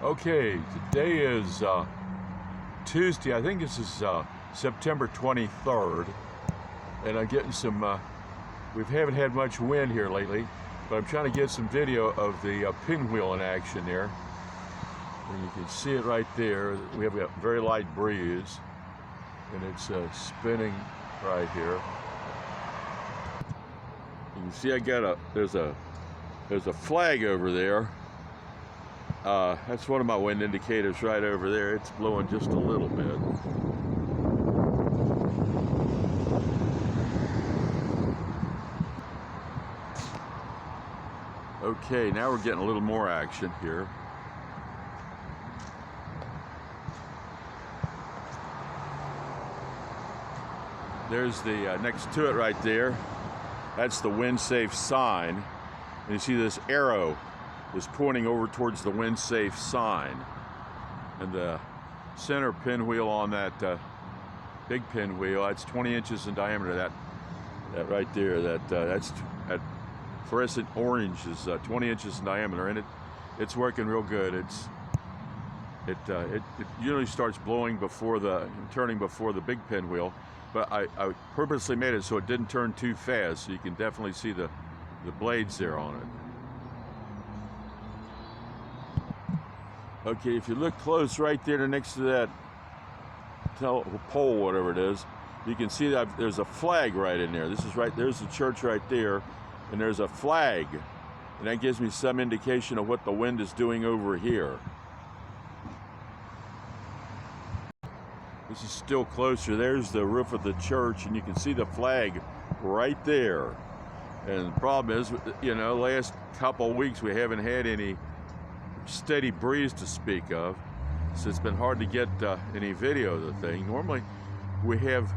Okay, today is Tuesday. I think this is September 23rd, and I'm getting some, we haven't had much wind here lately, but I'm trying to get some video of the pinwheel in action there. And you can see it right there. We have a very light breeze, and it's spinning right here. You can see I got there's a flag over there. That's one of my wind indicators right over there. It's blowing just a little bit. Okay, now we're getting a little more action here. There's the next to it right there. That's the wind-safe sign. And you see this arrow is pointing over towards the wind-safe sign, and the center pinwheel on that big pinwheel, that's 20 inches in diameter. That right there, that's that fluorescent orange is 20 inches in diameter, and it's working real good. It usually starts blowing turning before the big pinwheel, but I purposely made it so it didn't turn too fast, so you can definitely see the blades there on it. Okay, if you look close right there next to that pole, whatever it is, you can see that there's a flag right in there. There's the church right there, and there's a flag. And that gives me some indication of what the wind is doing over here. This is still closer. There's the roof of the church, and you can see the flag right there. And the problem is, last couple of weeks we haven't had any steady breeze to speak of, so it's been hard to get any video of the thing. Normally we have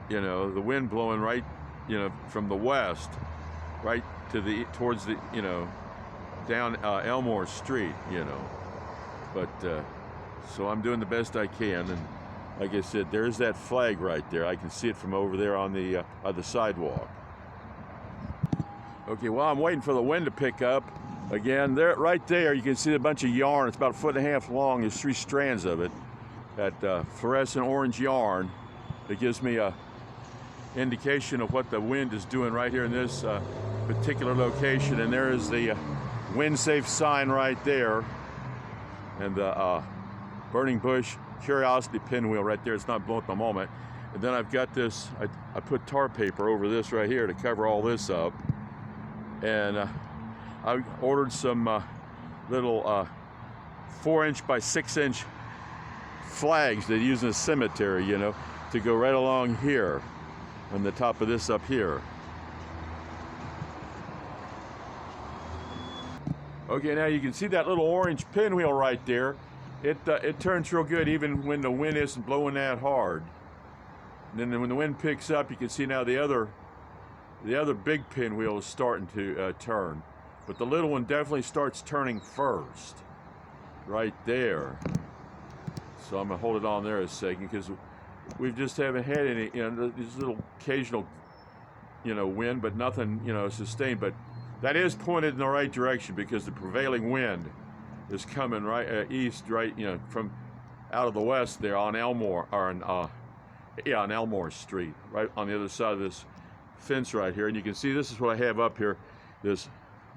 the wind blowing right from the west right to towards the down Elmore Street, but so I'm doing the best I can, and like I said, there's that flag right there. I can see it from over there on the sidewalk. Okay, well, I'm waiting for the wind to pick up. Again, right there, you can see a bunch of yarn. It's about 1.5 feet long. There's 3 strands of it. That fluorescent orange yarn that gives me a indication of what the wind is doing right here in this particular location. And there is the wind-safe sign right there, and the burning bush curiosity pinwheel right there. It's not blowing at the moment. And then I've got this. I put tar paper over this right here to cover all this up, and I ordered some little 4-inch by 6-inch flags they use in a cemetery, to go right along here on the top of this up here. Okay, now you can see that little orange pinwheel right there. It turns real good even when the wind isn't blowing that hard. And then when the wind picks up, you can see now the other big pinwheel is starting to turn. But the little one definitely starts turning first, right there. So I'm gonna hold it on there a second, because we just haven't had any, these little occasional, wind, but nothing, sustained. But that is pointed in the right direction, because the prevailing wind is coming right east, right, from out of the west there on Elmore, or on Elmore Street, right on the other side of this fence right here. And you can see this is what I have up here, this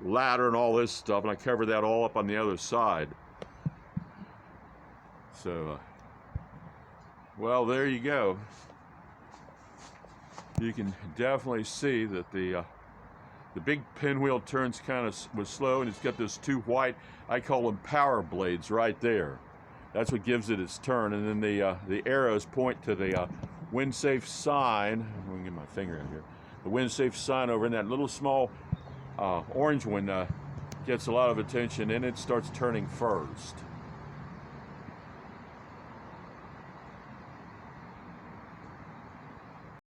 ladder and all this stuff, and I covered that all up on the other side. So well, there you go. You can definitely see that the big pinwheel turns kind of slow, and it's got those 2 white, I call them power blades right there. That's what gives it its turn. And then the arrows point to the wind-safe sign. I'm going to get my finger in here. The wind-safe sign over in that little small orange one gets a lot of attention, and it starts turning first.